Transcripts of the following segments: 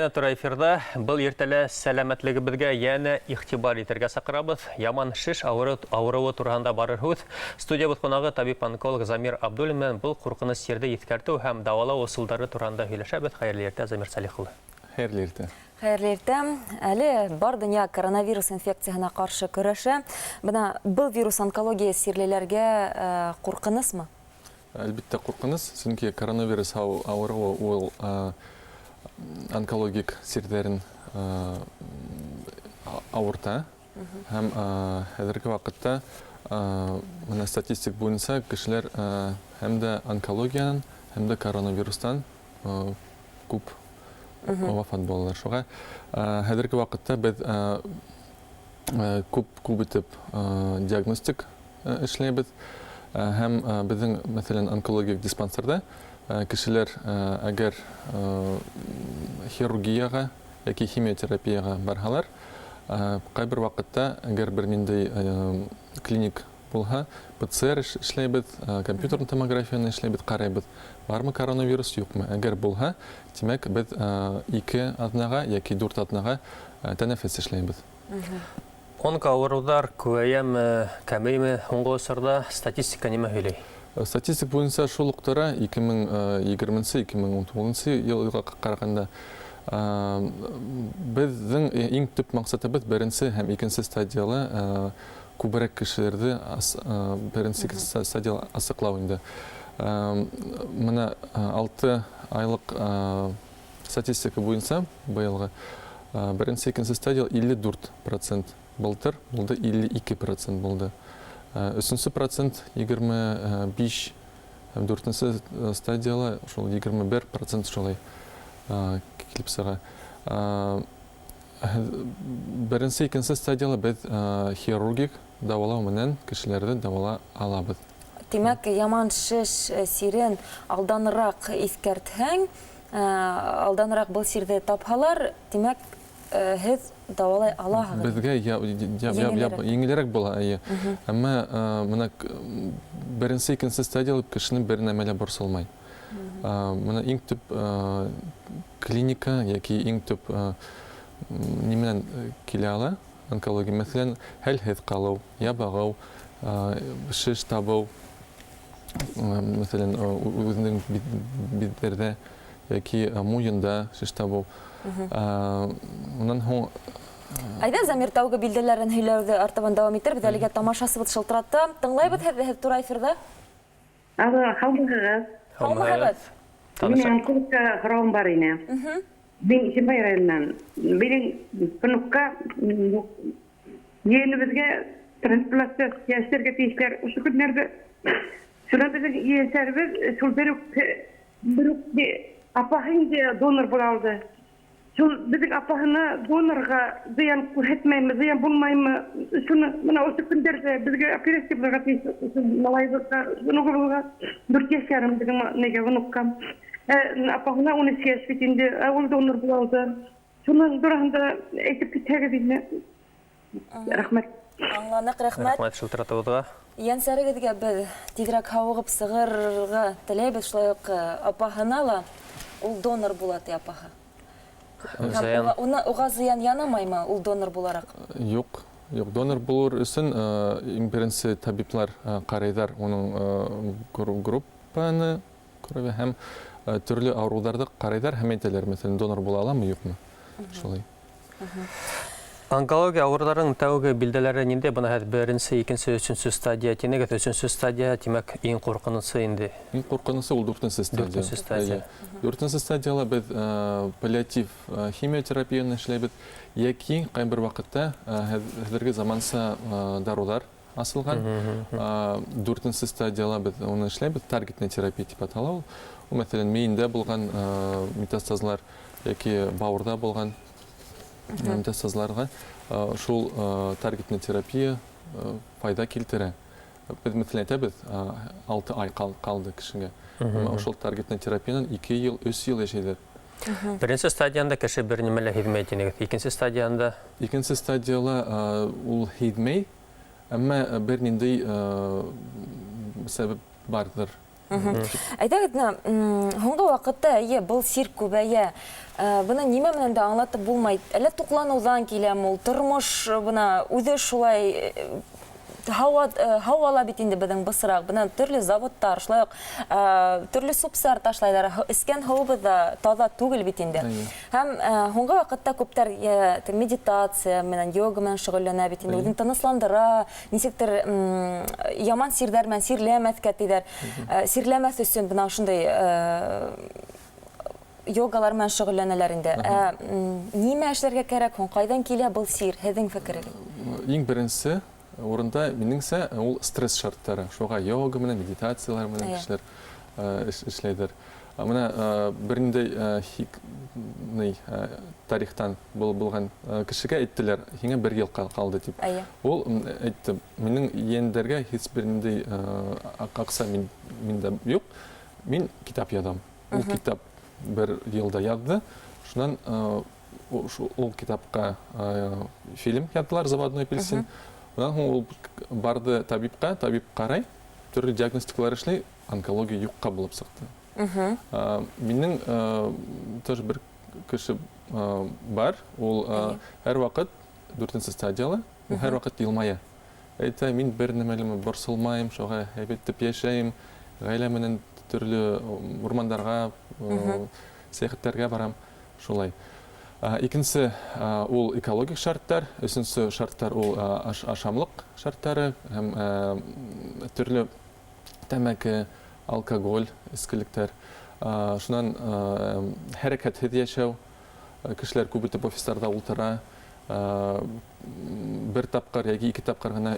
Яна тура эфирда был ертеле сәламәтлегебезгә яна игътибар итәргә сакырабыз. Яман шиш авыруы турында барыр һүз. Студиябыз кунагы табиб-онколог Замир Абдуллин менән был куркыныч сирде иткәртү һәм дәвалау усулдары турында һөйләшәбез. Хәерле иртә, Замир Салихулы. Хәерле иртә. Хәерле иртә. Әле бар дөнья коронавирус инфекциясына каршы көрәшә. Бына был вирус онкология сирлеләргә куркынысмы? Әлбәттә куркыныс, чөнки коронавирус авыруы ул онкологик сирдәрен авырта. Һәм хәзерге вакытта менә статистик буенча кешеләр һәм дә онкологиянан, һәм дә коронавирустан күп вафат булалар. Шуңа хәзерге вакытта без күп итеп диагностик эшләйбез. Һәм безнең мәсәлән онкологик диспансерда кешеләр әгәр хирургияга яки химиотерапияга барһалар, кайбер вакытта әгәр бер ниндәй клиник булһа, ПЦР эшләйбез, компьютер томографияны эшләйбез, карайбыз, бармы коронавирус, юкмы. Әгәр булһа, димәк без 2 атнага яки 4 атнага тәнәфес эшләйбез. Онкоавырулар көбәйәме, кәмейме һуңгы гасырда статистика нимә һөйләй? Статистик буенча шул ук тора 2020-2019 елга караганда безнең иң төп максатыбыз беренче һәм икенче стадиялы күбрәк кешеләрне беренче стадиялы асыклау инде. Менә 6 айлык статистика буенча быелгы беренче икенче стадия 54% булды, 52% булды. 3-нче процент 25, 4-нче стадиялы шул 21% шулай килеп сыга. Беренче икенче стадиялы без хирургик дәвалау менән кешеләрне дәвала алабыз. Димәк, яман шиш сирен алданрак искәртһәң, алданрак был сирде тапһалар, димәк, һез дәвалай алаһығыз. Безгә еңелерәк була, әмма менә беренче икенче стадиялы кешенең бер нәмәлә борсылмай. Менә иң төп клиника яки иң төп нимәнән килә ала онкология, мәсәлән, хәлһез калу, ябагау, шиш табу, мәсәлән, үзенең битләрдә яки муенда шиш табу. Унан һуң Айда Замир тәүге билдәләрен һөйләүде артабан дәвам итәрбез. Әлегә тамашасыбыз шылтыратты. Тыңлайбыз һеҙ тура эфирда. Халмыгыз. Минең онкологка һорауым бар ине. Мин Ишембай районынан. Минең пунктка егенебезгә трансплантация яшәргә тиешләр. Ошо көннәрдә шуны безнең яшәрбез, шул бер апаһынга донор була алды. Шул безнең апаһына донорга зыян күрһәтмәйме, зыян булмаймы? Шуны менә ошо көндәрдә безгә операция булырга тиеш, малайыбызга, унугыбызга 4 яшьләрем безнең нигә внукка. Апаһына 13 яшь бит инде, ул донор була алды. Шуның турында әйтеп китәгез инде. Рәхмәт. Аңланык, рәхмәт. Рәхмәт шылтыратыгызга. Янсәрегезгә без тизрәк һавыгып сыгырга теләйбез, шулай ук апаһына ла ул донор була ди апаһы. Уга зыян янамаймы ул донор буларак? Юк, донор булыр өчен беренче табиблар карыйдар уның группаны күрә һәм төрле авыруларда карыйдар һәм әйтәләр, мәсәлән, донор була аламы, юкмы? Шулай. Онкология авыруларының тәүге билдәләре нинди? Бына һәр беренче, икенче, өченче стадия, тинегә өченче стадия, димәк, иң куркынычлы инде. Иң куркынычлы ул 4-нче стадия. 4-нче стадияда без паллиатив химиотерапияны эшләйбез, яки кайбер вакытта хәзерге заманча дарулар асылган. 4-нче стадияда без уны эшләйбез, таргетная терапия дип атала. Ул мәсәлән, миендә булган метастазлар яки бавырда булган метастазларга шул таргетная терапия файда килтерә. Без мәсәлән әйтәбез, 6 ай калды кешегә. Шул таргетная терапияны 2 ел, 3 ел яшәйдер. Беренче стадияда кеше бер нимәлә һизмәй инде. Икенче стадияда ул һизмәй, әмма бер ниндәй сәбәп бардыр. Әйтәгез, һуңгы вакытта был сир күбәя. Бына нимә менән дә аңлатып булмай. Әллә тукланудан киләме ул? Тормыш бына үзе шулай һавала бит инде безнең бысрак. Бына төрле заводтар, шулай ук төрле субсар ташлайлар. Искән һавыбыз да таза түгел бит инде. Һәм һуңгы вакытта күптәр медитация менән, йога менән шөгыльләнә бит инде. Үзен тынысландыра, нисектер яман сирдәр менән сирләмәскә тидәр. Сирләмәс өчен бына шундай йогалар менән шөгыльләнәләр инде. Нимә эшләргә кирәк? Кайдан килә был сир? Һезнең фикерегез? Иң беренче урында минеңсә ул стресс шарттары. Шуга йога менән, медитациялар менән кешеләр эшләйдер. Менә бернинди тарихтан булган кешегә әйттеләр, һиңа 1 ел калды дип. Ул әйтте, минең ендәргә һеч бернинди акса миндә юк. Мин китап язам. Ул китап 1 елда язды. Шуннан ул китапка фильм яздылар, «Заводной апельсин». Ул барды табибка, табиб карай, төрле диагностикалар эшләй, онкология юкка булып сыкты. Минең тоже бер кеше бар, ул һәр вакыт 4нче стадиялы, ул һәр вакыт елмая. Әйтә, мин бер нәмәлеме борсылмайм, шуга әйбәт дип яшәйм, гаилә менән төрле урмандарга, сәяхәтләргә барам, шулай. Икенче ул экологик шарттар, өченче шарттар ул ашамлык шарттары һәм төрле тәмәке, алкоголь, эскелектер. Шуннан хәрәкәтһез яшәү, кешеләр күп итеп офисларда ултыра, 1 тапкыр яки 2 тапкыр гына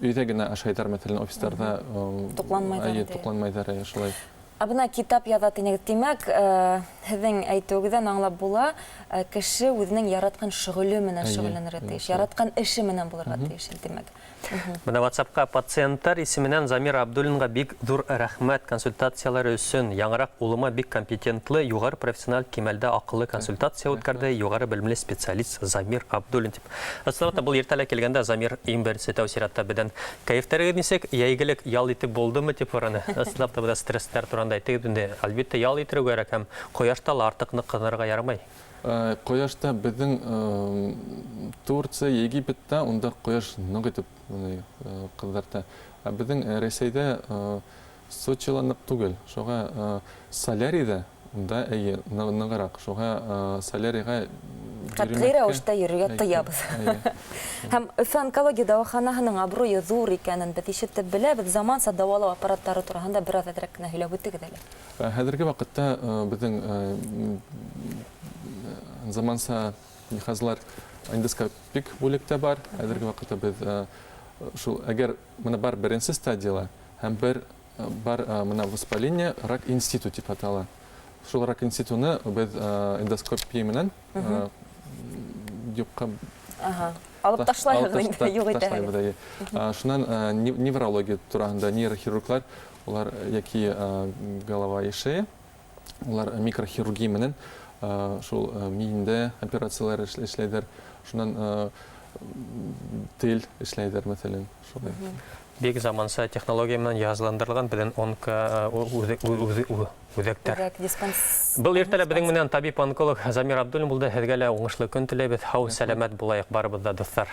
өйдә генә ашайдар, мәсәлән, офисларда тукланмайдар, шулай. Бына китап яза тинегез. Димәк, һезнең әйтүегездән аңлап була, кеше үзенең яраткан шөгыле менән шөгыльләнергә тиеш, яраткан эше менән булырга тиеш, димәк. Менә WhatsApp-ка пациенттар исеменнән Замир Абдуллинга бик зур рәхмәт консультациялары өчен. Яңарак улыма бик компетентлы, югары профессиональ кимәлдә акыллы консультация үткәрде, югары белемле специалист Замир Абдуллин дип. Аслында бу иртәлә килгәндә Замир иң беренче тәүсиратта бидән кайфтәрегез нисек, яйгелек ял итеп булдымы дип сораны. Аслында бу стресстар турында әйтегез инде. Әлбәттә ял итәргә кирәк һәм кояшта артык нык кынырга ярамый. Кояшта безнең Турция, Египетта унда кояш нык итеп кызарта. Безнең Рәсәйдә Сочила нык түгел. Шуга солярийда унда ныграк. Шуга солярийга Катгый рәвештә йөрергә тыябыз. Һәм Өфә онкология дәваханаһының абруе зур икәнен без ишетеп беләбез. Заманса давалау аппараттары турында бераз әзрәк кенә һөйләп үттегез әле. Хәзерге вакытта безнең заманса җиһазлар эндоскопик бүлектә бар. Хәзерге вакытта без шул әгәр менә бар беренче стадиялы һәм бар менә воспаление рак институт дип атала. Шул рак институты без эндоскопия менән юкка алып ташлайбыз инде, юк итә. Шуннан неврология турында нейрохирурглар, улар яки голова и шея, улар микрохирургия менән шул миендә операциялар эшләйдер. Шуннан тел эшләйдер, мәсәлән, шулай. Бик заманса технология менән языландырылган бидән онка үзәктәр. Был иртәлә безнең менән табиб-онколог Замир Абдуллин булды. Һезгә лә уңышлы көн теләйбез. Һау, сәламәт булайык барыбыз да, дуслар.